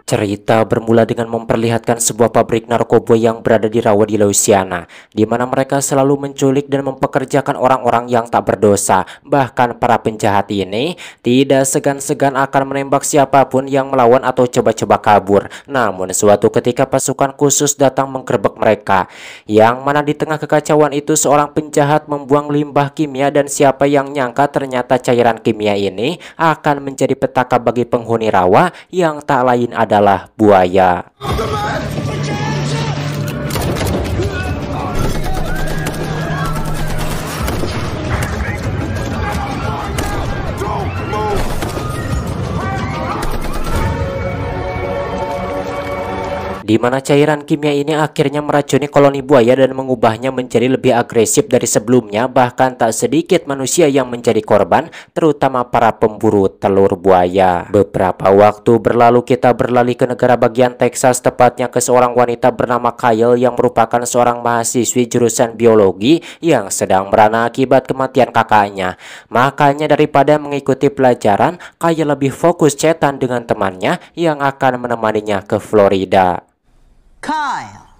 Cerita bermula dengan memperlihatkan sebuah pabrik narkoba yang berada di rawa di Louisiana, di mana mereka selalu menculik dan mempekerjakan orang-orang yang tak berdosa. Bahkan para penjahat ini tidak segan-segan akan menembak siapapun yang melawan atau coba-coba kabur. Namun suatu ketika pasukan khusus datang menggerebek mereka, yang mana di tengah kekacauan itu seorang penjahat membuang limbah kimia, dan siapa yang nyangka ternyata cairan kimia ini akan menjadi petaka bagi penghuni rawa yang tak lain adalah buaya. Di mana cairan kimia ini akhirnya meracuni koloni buaya dan mengubahnya menjadi lebih agresif dari sebelumnya. Bahkan tak sedikit manusia yang menjadi korban, terutama para pemburu telur buaya. Beberapa waktu berlalu kita beralih ke negara bagian Texas, tepatnya ke seorang wanita bernama Kyle yang merupakan seorang mahasiswi jurusan biologi yang sedang merana akibat kematian kakaknya. Makanya daripada mengikuti pelajaran, Kyle lebih fokus chatan dengan temannya yang akan menemaninya ke Florida. Kyle.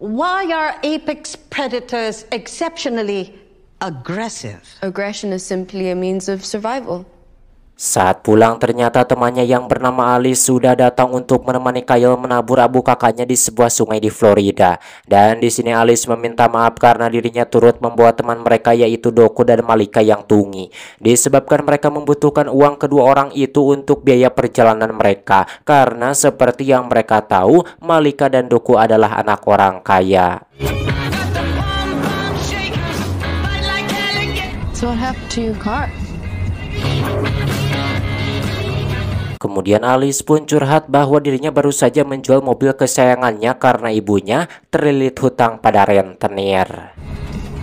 Why are apex predators exceptionally aggressive? Aggression is simply a means of survival. Saat pulang ternyata temannya yang bernama Alice sudah datang untuk menemani Kyle menabur abu kakaknya di sebuah sungai di Florida. Dan di sini Alice meminta maaf karena dirinya turut membawa teman mereka yaitu Doku dan Malika yang tunggi. Disebabkan mereka membutuhkan uang kedua orang itu untuk biaya perjalanan mereka. Karena seperti yang mereka tahu, Malika dan Doku adalah anak orang kaya. So what happened to your car? Kemudian Alice pun curhat bahwa dirinya baru saja menjual mobil kesayangannya karena ibunya terlilit hutang pada rentenir.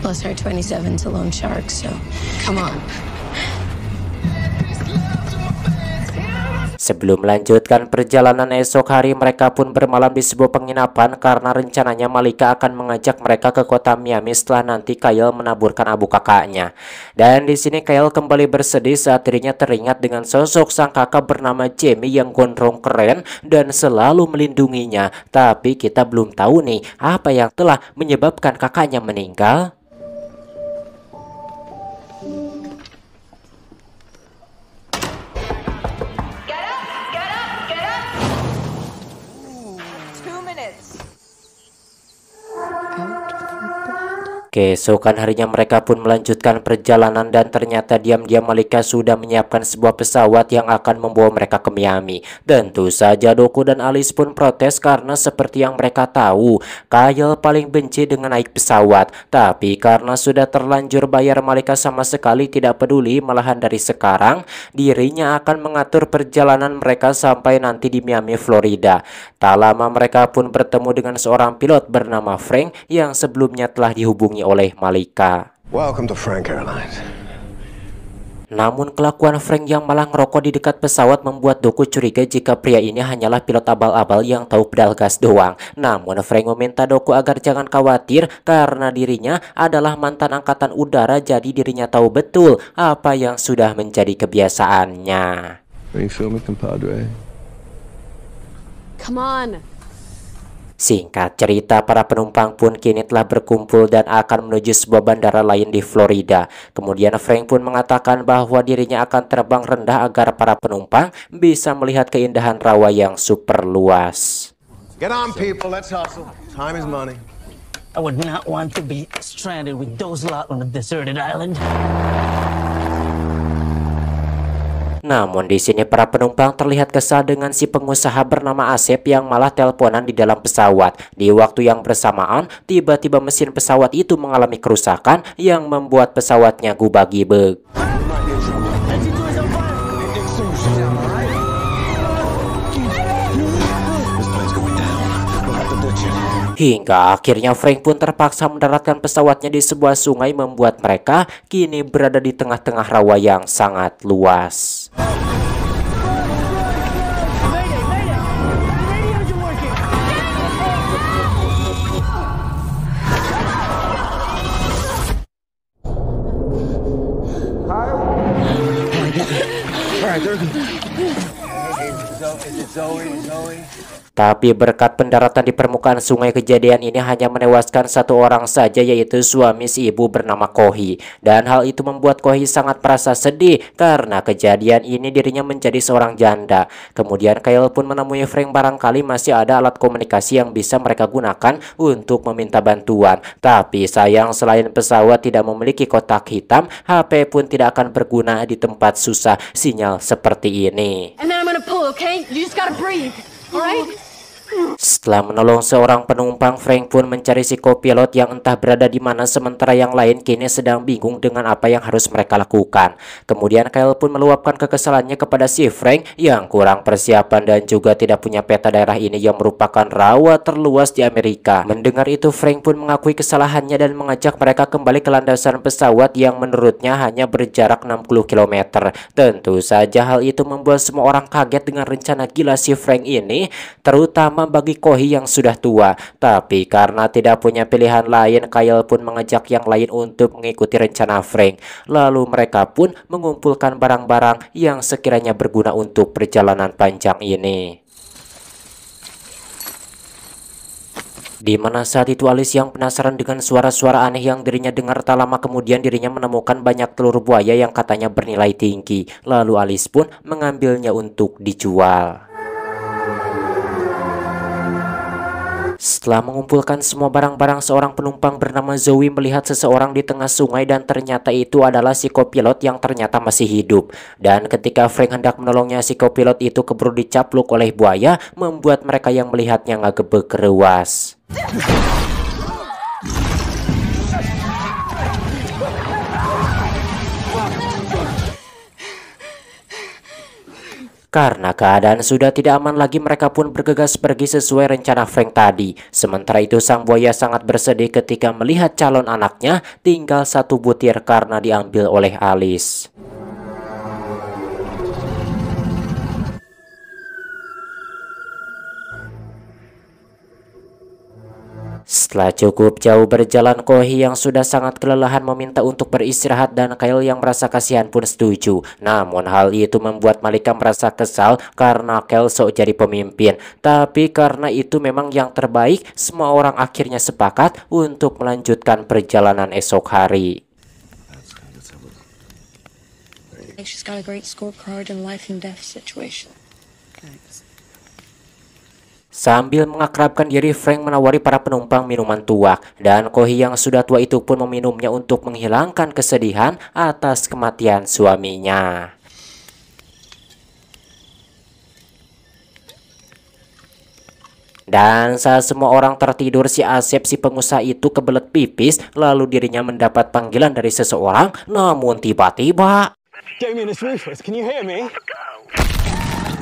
Plus her 27's a loan shark, so come on. Sebelum melanjutkan perjalanan esok hari, mereka pun bermalam di sebuah penginapan karena rencananya Malika akan mengajak mereka ke kota Miami setelah nanti Kyle menaburkan abu kakaknya. Dan di sini Kyle kembali bersedih saat dirinya teringat dengan sosok sang kakak bernama Jamie yang gondrong keren dan selalu melindunginya. Tapi kita belum tahu nih apa yang telah menyebabkan kakaknya meninggal. Keesokan harinya mereka pun melanjutkan perjalanan dan ternyata diam-diam Malika sudah menyiapkan sebuah pesawat yang akan membawa mereka ke Miami. Tentu saja Doku dan Alice pun protes karena seperti yang mereka tahu, Kyle paling benci dengan naik pesawat. Tapi karena sudah terlanjur bayar, Malika sama sekali tidak peduli, malahan dari sekarang dirinya akan mengatur perjalanan mereka sampai nanti di Miami, Florida. Tak lama mereka pun bertemu dengan seorang pilot bernama Frank yang sebelumnya telah dihubungi oleh Malika. Welcome to Frank Airlines. Namun kelakuan Frank yang malah ngerokok di dekat pesawat membuat Doku curiga jika pria ini hanyalah pilot abal-abal yang tahu pedal gas doang. Namun Frank meminta Doku agar jangan khawatir karena dirinya adalah mantan angkatan udara, jadi dirinya tahu betul apa yang sudah menjadi kebiasaannya. Are you filming, compadre? Come on. Singkat cerita, para penumpang pun kini telah berkumpul dan akan menuju sebuah bandara lain di Florida. Kemudian Frank pun mengatakan bahwa dirinya akan terbang rendah agar para penumpang bisa melihat keindahan rawa yang super luas. Get on, people. Let's hustle. Time is money. I would not want to be stranded with those lot on a deserted island. Namun di sini para penumpang terlihat kesal dengan si pengusaha bernama Asep yang malah teleponan di dalam pesawat. Di waktu yang bersamaan, tiba-tiba mesin pesawat itu mengalami kerusakan yang membuat pesawatnya gubag-gibeg. Hingga akhirnya Frank pun terpaksa mendaratkan pesawatnya di sebuah sungai, membuat mereka kini berada di tengah-tengah rawa yang sangat luas. Frank, Tapi berkat pendaratan di permukaan sungai, kejadian ini hanya menewaskan satu orang saja, yaitu suami si ibu bernama Kohi. Dan hal itu membuat Kohi sangat merasa sedih karena kejadian ini dirinya menjadi seorang janda. Kemudian Kyle pun menemui Frank, barangkali masih ada alat komunikasi yang bisa mereka gunakan untuk meminta bantuan. Tapi sayang, selain pesawat tidak memiliki kotak hitam, HP pun tidak akan berguna di tempat susah sinyal seperti ini. And then I'm gonna pull, okay? You just gotta breathe, alright? Setelah menolong seorang penumpang, Frank pun mencari si kopilot yang entah berada di mana, sementara yang lain kini sedang bingung dengan apa yang harus mereka lakukan. Kemudian Kyle pun meluapkan kekesalannya kepada si Frank yang kurang persiapan dan juga tidak punya peta daerah ini yang merupakan rawa terluas di Amerika. Mendengar itu, Frank pun mengakui kesalahannya dan mengajak mereka kembali ke landasan pesawat yang menurutnya hanya berjarak 60 km. Tentu saja hal itu membuat semua orang kaget dengan rencana gila si Frank ini, terutama bagi Kohi yang sudah tua. Tapi karena tidak punya pilihan lain, Kyle pun mengajak yang lain untuk mengikuti rencana Frank. Lalu mereka pun mengumpulkan barang-barang yang sekiranya berguna untuk perjalanan panjang ini. Di mana saat itu Alice yang penasaran dengan suara-suara aneh yang dirinya dengar, tak lama kemudian dirinya menemukan banyak telur buaya yang katanya bernilai tinggi. Lalu Alice pun mengambilnya untuk dijual. Setelah mengumpulkan semua barang-barang, seorang penumpang bernama Zoe melihat seseorang di tengah sungai dan ternyata itu adalah si kopilot yang ternyata masih hidup. Dan ketika Frank hendak menolongnya, si kopilot itu keburu dicapluk oleh buaya, membuat mereka yang melihatnya ngagebeg keruas. Karena keadaan sudah tidak aman lagi, mereka pun bergegas pergi sesuai rencana Frank tadi. Sementara itu sang buaya sangat bersedih ketika melihat calon anaknya tinggal satu butir karena diambil oleh Alice. Setelah cukup jauh berjalan, Kohi yang sudah sangat kelelahan meminta untuk beristirahat dan Kyle yang merasa kasihan pun setuju. Namun hal itu membuat Malika merasa kesal karena Kyle sok jadi pemimpin. Tapi karena itu memang yang terbaik, semua orang akhirnya sepakat untuk melanjutkan perjalanan esok hari. She's got a great scorecard in life and death situation. Sambil mengakrabkan diri, Frank menawari para penumpang minuman tuak, dan Kohi yang sudah tua itu pun meminumnya untuk menghilangkan kesedihan atas kematian suaminya. Dan saat semua orang tertidur, si Asep, si pengusaha itu kebelet pipis, lalu dirinya mendapat panggilan dari seseorang. Namun tiba-tiba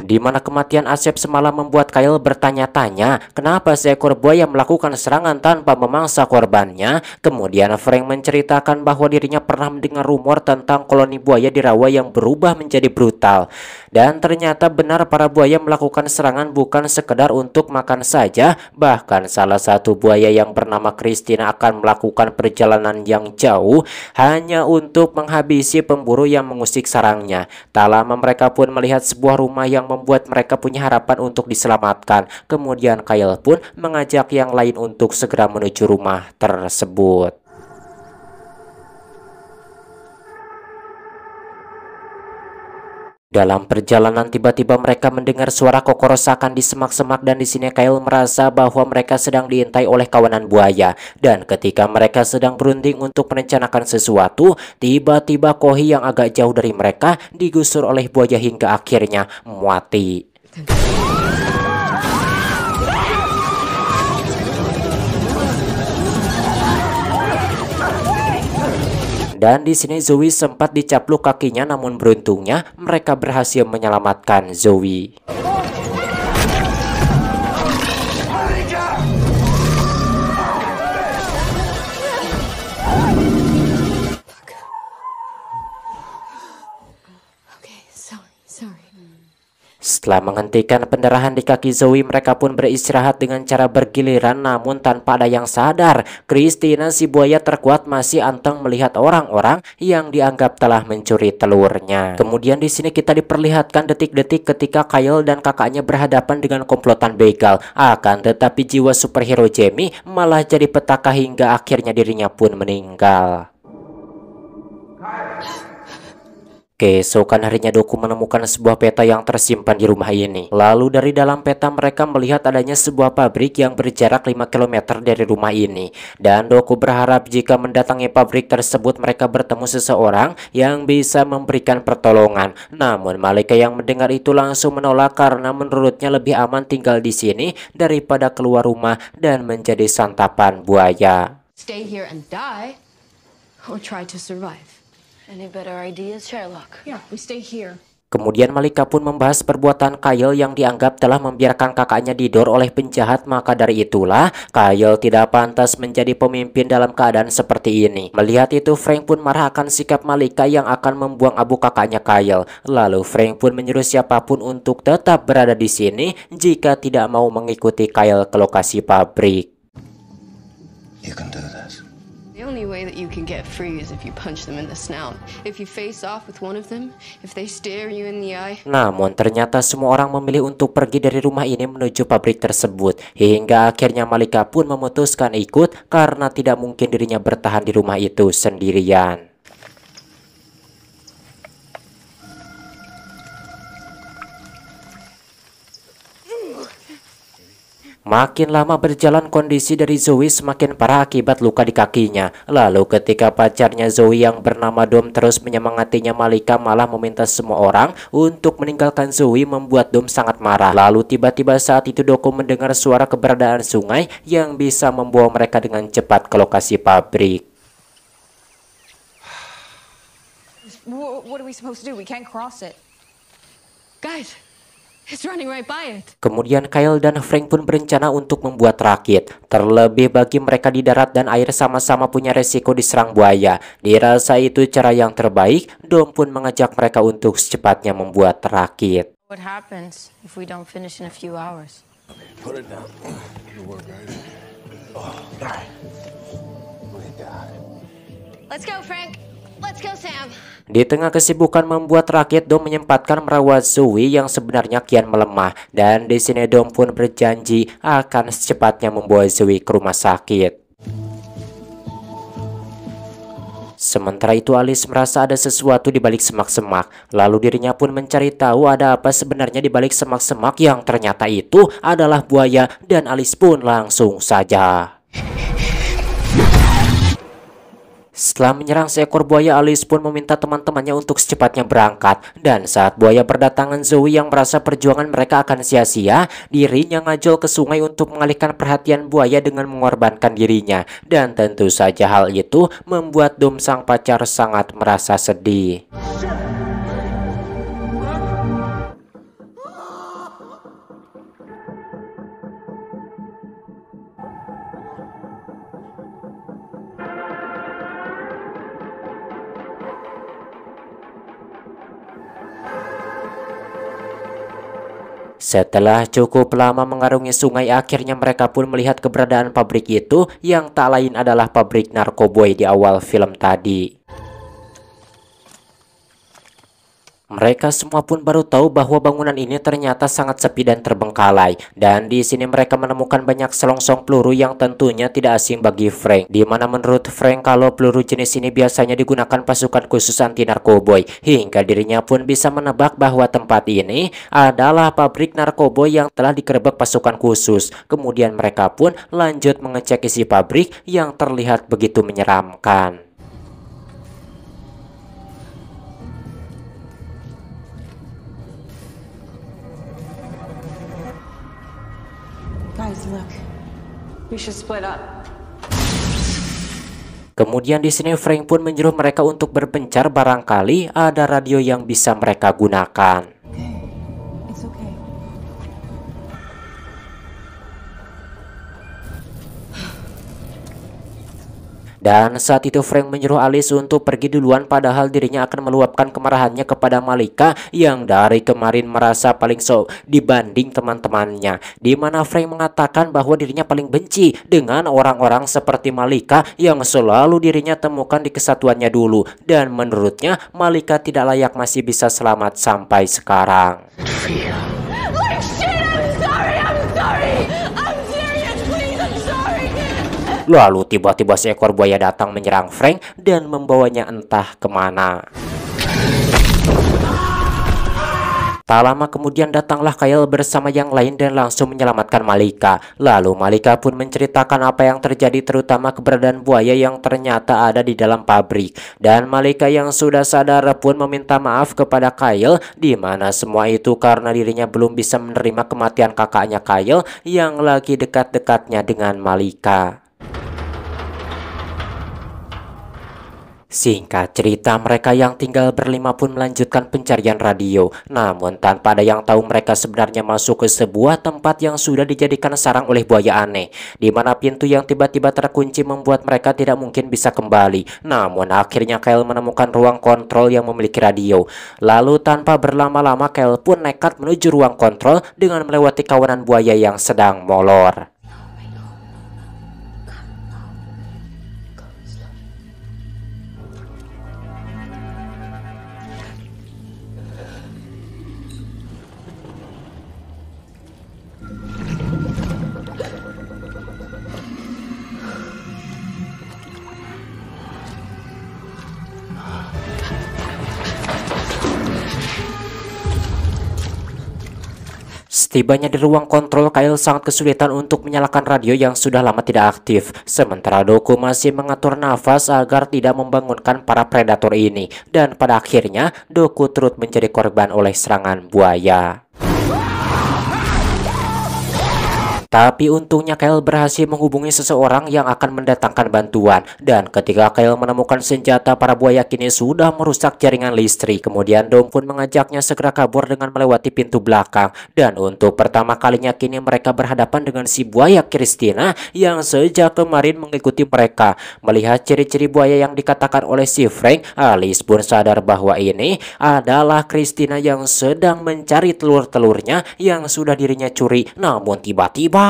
di mana kematian Asep semalam membuat Kyle bertanya-tanya kenapa seekor buaya melakukan serangan tanpa memangsa korbannya. Kemudian Frank menceritakan bahwa dirinya pernah mendengar rumor tentang koloni buaya di rawa yang berubah menjadi brutal. Dan ternyata benar, para buaya melakukan serangan bukan sekedar untuk makan saja. Bahkan salah satu buaya yang bernama Christina akan melakukan perjalanan yang jauh hanya untuk menghabisi pemburu yang mengusik sarangnya. Tak lama mereka pun melihat sebuah rumah yang membuat mereka punya harapan untuk diselamatkan. Kemudian Kyle pun mengajak yang lain untuk segera menuju rumah tersebut. Dalam perjalanan tiba-tiba mereka mendengar suara kokorosakan di semak-semak, dan di sini Kyle merasa bahwa mereka sedang diintai oleh kawanan buaya. Dan ketika mereka sedang berunding untuk merencanakan sesuatu, tiba-tiba Kohi yang agak jauh dari mereka digusur oleh buaya hingga akhirnya mati. Dan di sini Zoe sempat dicapluk kakinya, namun beruntungnya mereka berhasil menyelamatkan Zoe. Setelah menghentikan pendarahan di kaki Zoe, mereka pun beristirahat dengan cara bergiliran, namun tanpa ada yang sadar, Christina si buaya terkuat masih anteng melihat orang-orang yang dianggap telah mencuri telurnya. Kemudian di sini kita diperlihatkan detik-detik ketika Kyle dan kakaknya berhadapan dengan komplotan begal. Akan tetapi jiwa superhero Jamie malah jadi petaka hingga akhirnya dirinya pun meninggal. Keesokan harinya Doku menemukan sebuah peta yang tersimpan di rumah ini. Lalu dari dalam peta mereka melihat adanya sebuah pabrik yang berjarak 5 km dari rumah ini. Dan Doku berharap jika mendatangi pabrik tersebut mereka bertemu seseorang yang bisa memberikan pertolongan. Namun Malika yang mendengar itu langsung menolak karena menurutnya lebih aman tinggal di sini daripada keluar rumah dan menjadi santapan buaya. Stay here and die, or try to survive. Any better ideas, Sherlock? Yeah, we stay here. Kemudian Malika pun membahas perbuatan Kyle yang dianggap telah membiarkan kakaknya didor oleh penjahat. Maka dari itulah Kyle tidak pantas menjadi pemimpin dalam keadaan seperti ini. Melihat itu Frank pun marah akan sikap Malika yang akan membuang abu kakaknya Kyle. Lalu Frank pun menyuruh siapapun untuk tetap berada di sini jika tidak mau mengikuti Kyle ke lokasi pabrik. You can do this. The only way that you can get free is if you punch them in the snout. If you face off with one of them, if they stare you in the eye. Namun ternyata semua orang memilih untuk pergi dari rumah ini menuju pabrik tersebut. Hingga akhirnya Malika pun memutuskan ikut karena tidak mungkin dirinya bertahan di rumah itu sendirian. Makin lama berjalan kondisi dari Zoe semakin parah akibat luka di kakinya. Lalu ketika pacarnya Zoe yang bernama Dom terus menyemangatinya, Malika malah meminta semua orang untuk meninggalkan Zoe, membuat Dom sangat marah. Lalu tiba-tiba saat itu Doku mendengar suara keberadaan sungai yang bisa membawa mereka dengan cepat ke lokasi pabrik. What are we supposed to do? We can't cross it. Guys, it's running right by it. Kemudian Kyle dan Frank pun berencana untuk membuat rakit. Terlebih bagi mereka di darat dan air sama-sama punya resiko diserang buaya. Dirasa itu cara yang terbaik. Dom pun mengajak mereka untuk secepatnya membuat rakit. What happens if we don't finish in a few hours? Put it down. Good work, guys. Oh, all right. We got it. Let's go, Frank. Let's go, Sam. Di tengah kesibukan membuat rakit, Dom menyempatkan merawat Zoe yang sebenarnya kian melemah. Dan di sini Dom pun berjanji akan secepatnya membawa Zoe ke rumah sakit. Sementara itu Alice merasa ada sesuatu di balik semak-semak. Lalu dirinya pun mencari tahu ada apa sebenarnya di balik semak-semak yang ternyata itu adalah buaya. Dan Alice pun langsung saja setelah menyerang seekor buaya, Alice pun meminta teman-temannya untuk secepatnya berangkat. Dan saat buaya berdatangan, Zoe yang merasa perjuangan mereka akan sia-sia, dirinya ngajol ke sungai untuk mengalihkan perhatian buaya dengan mengorbankan dirinya. Dan tentu saja hal itu membuat Dom sang pacar sangat merasa sedih. Setelah cukup lama mengarungi sungai, akhirnya mereka pun melihat keberadaan pabrik itu yang tak lain adalah pabrik narkoboy di awal film tadi. Mereka semua pun baru tahu bahwa bangunan ini ternyata sangat sepi dan terbengkalai. Dan di sini mereka menemukan banyak selongsong peluru yang tentunya tidak asing bagi Frank. Di mana menurut Frank kalau peluru jenis ini biasanya digunakan pasukan khusus anti narkoboy. Hingga dirinya pun bisa menebak bahwa tempat ini adalah pabrik narkoboy yang telah digerebek pasukan khusus. Kemudian mereka pun lanjut mengecek isi pabrik yang terlihat begitu menyeramkan. Guys, look. We should split up. Kemudian di sini Frank pun menyuruh mereka untuk berpencar, barangkali ada radio yang bisa mereka gunakan. It's okay. Dan saat itu Frank menyuruh Alice untuk pergi duluan, padahal dirinya akan meluapkan kemarahannya kepada Malika yang dari kemarin merasa paling dibanding teman-temannya. Di mana Frank mengatakan bahwa dirinya paling benci dengan orang-orang seperti Malika yang selalu dirinya temukan di kesatuannya dulu. Dan menurutnya Malika tidak layak masih bisa selamat sampai sekarang. Like shit, I'm sorry, I'm sorry. I'm serious, please, I'm sorry. Lalu tiba-tiba seekor buaya datang menyerang Frank dan membawanya entah kemana. Tak lama kemudian datanglah Kyle bersama yang lain dan langsung menyelamatkan Malika. Lalu Malika pun menceritakan apa yang terjadi, terutama keberadaan buaya yang ternyata ada di dalam pabrik. Dan Malika yang sudah sadar pun meminta maaf kepada Kyle, di mana semua itu karena dirinya belum bisa menerima kematian kakaknya Kyle yang lagi dekat-dekatnya dengan Malika. Singkat cerita, mereka yang tinggal berlima pun melanjutkan pencarian radio. Namun tanpa ada yang tahu mereka sebenarnya masuk ke sebuah tempat yang sudah dijadikan sarang oleh buaya aneh, di mana pintu yang tiba-tiba terkunci membuat mereka tidak mungkin bisa kembali. Namun akhirnya Kyle menemukan ruang kontrol yang memiliki radio. Lalu tanpa berlama-lama Kyle pun nekat menuju ruang kontrol dengan melewati kawanan buaya yang sedang molor. Setibanya di ruang kontrol, Kyle sangat kesulitan untuk menyalakan radio yang sudah lama tidak aktif. Sementara Doku masih mengatur nafas agar tidak membangunkan para predator ini. Dan pada akhirnya, Doku turut menjadi korban oleh serangan buaya. Tapi untungnya Kyle berhasil menghubungi seseorang yang akan mendatangkan bantuan. Dan ketika Kyle menemukan senjata, para buaya kini sudah merusak jaringan listrik. Kemudian Dom pun mengajaknya segera kabur dengan melewati pintu belakang. Dan untuk pertama kalinya kini mereka berhadapan dengan si buaya Christina yang sejak kemarin mengikuti mereka. Melihat ciri-ciri buaya yang dikatakan oleh si Frank, Alice pun sadar bahwa ini adalah Christina yang sedang mencari telur-telurnya yang sudah dirinya curi. Namun tiba-tiba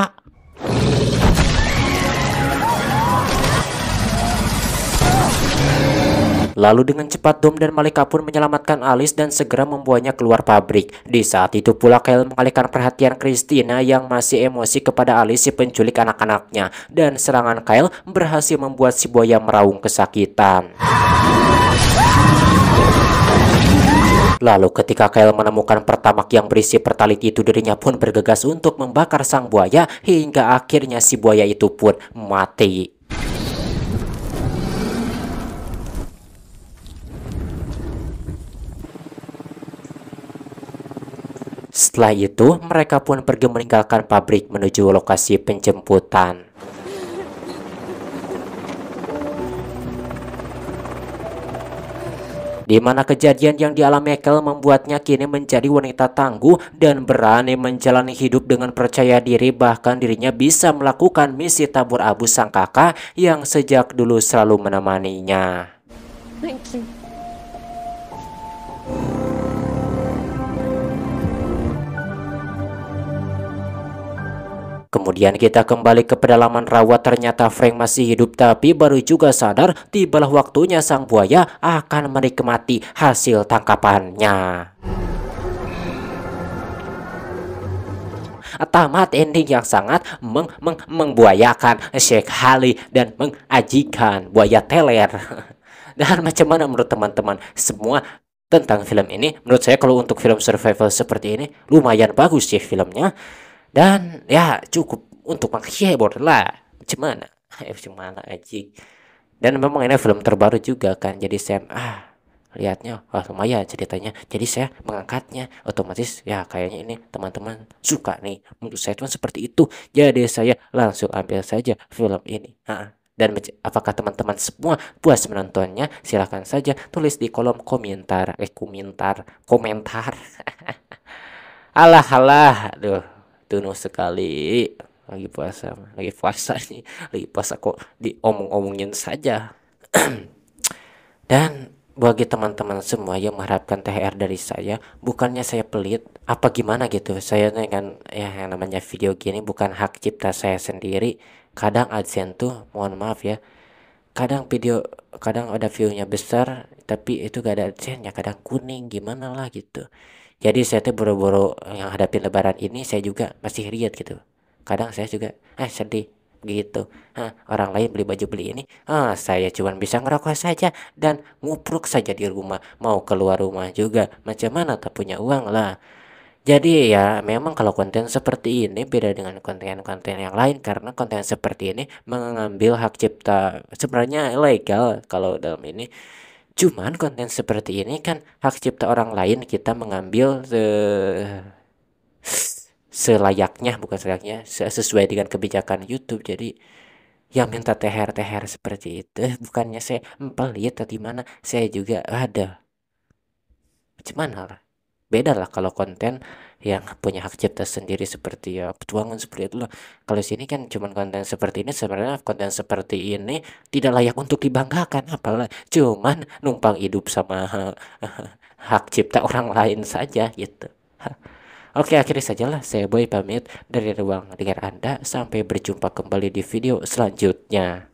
lalu dengan cepat Dom dan Malika pun menyelamatkan Alice dan segera membawanya keluar pabrik. Di saat itu pula Kyle mengalihkan perhatian Christina yang masih emosi kepada Alice si penculik anak-anaknya. Dan serangan Kyle berhasil membuat si buaya meraung kesakitan. Lalu ketika Kyle menemukan pertamak yang berisi pertalit itu, dirinya pun bergegas untuk membakar sang buaya hingga akhirnya si buaya itu pun mati. Setelah itu mereka pun pergi meninggalkan pabrik menuju lokasi penjemputan. Di mana kejadian yang dialami Kyle membuatnya kini menjadi wanita tangguh dan berani menjalani hidup dengan percaya diri, bahkan dirinya bisa melakukan misi tabur abu sang kakak yang sejak dulu selalu menemaninya. Thank you. Kemudian kita kembali ke pedalaman rawa. Ternyata Frank masih hidup, tapi baru juga sadar tibalah waktunya sang buaya akan menikmati hasil tangkapannya. Tamat ending yang sangat membuayakan, sekali dan mengajikan, buaya teler. Dan macam mana menurut teman-teman semua tentang film ini? Menurut saya kalau untuk film survival seperti ini lumayan bagus sih filmnya. Dan ya cukup untuk menghibur lah. Gimana? Gimana aja. Dan memang ini film terbaru juga kan. Jadi saya lihatnya lumayan ceritanya. Jadi saya mengangkatnya otomatis ya kayaknya ini teman-teman suka nih. Menurut saya cuma seperti itu. Jadi saya langsung ambil saja film ini. Dan apakah teman-teman semua puas menontonnya? Silahkan saja tulis di kolom komentar. Komentar. Alah, aduh. Tunuh sekali. lagi puasa nih, lagi puasa kok diomong-omongin saja. Dan bagi teman-teman semua yang mengharapkan THR dari saya, bukannya saya pelit apa gimana gitu. Saya nih kan ya, yang namanya video gini bukan hak cipta saya sendiri. Kadang AdSense tuh mohon maaf ya, kadang ada view-nya besar tapi itu gak ada AdSense-nya, kadang kuning gimana lah gitu. Jadi saya tuh boro-boro yang hadapin lebaran ini saya juga masih riat gitu. Kadang saya juga sedih gitu. Orang lain beli baju beli ini, saya cuman bisa ngerokok saja dan ngupruk saja di rumah. Mau keluar rumah juga macam mana tak punya uang lah. Jadi ya memang kalau konten seperti ini beda dengan konten-konten yang lain, karena konten seperti ini mengambil hak cipta sebenarnya legal kalau dalam ini. Cuman konten seperti ini kan hak cipta orang lain, kita mengambil selayaknya, bukan selayaknya, sesuai dengan kebijakan YouTube. Jadi yang minta THR seperti itu bukannya saya pelit atau gimana, saya juga ada macam mana lah. Beda lah kalau konten yang punya hak cipta sendiri seperti ya petualangan seperti itu lah. Kalau sini kan cuman konten seperti ini, sebenarnya konten seperti ini tidak layak untuk dibanggakan, apalah cuman numpang hidup sama hak cipta orang lain saja gitu. Oke, akhirnya sajalah saya Boy pamit dari ruang dengar Anda. Sampai berjumpa kembali di video selanjutnya.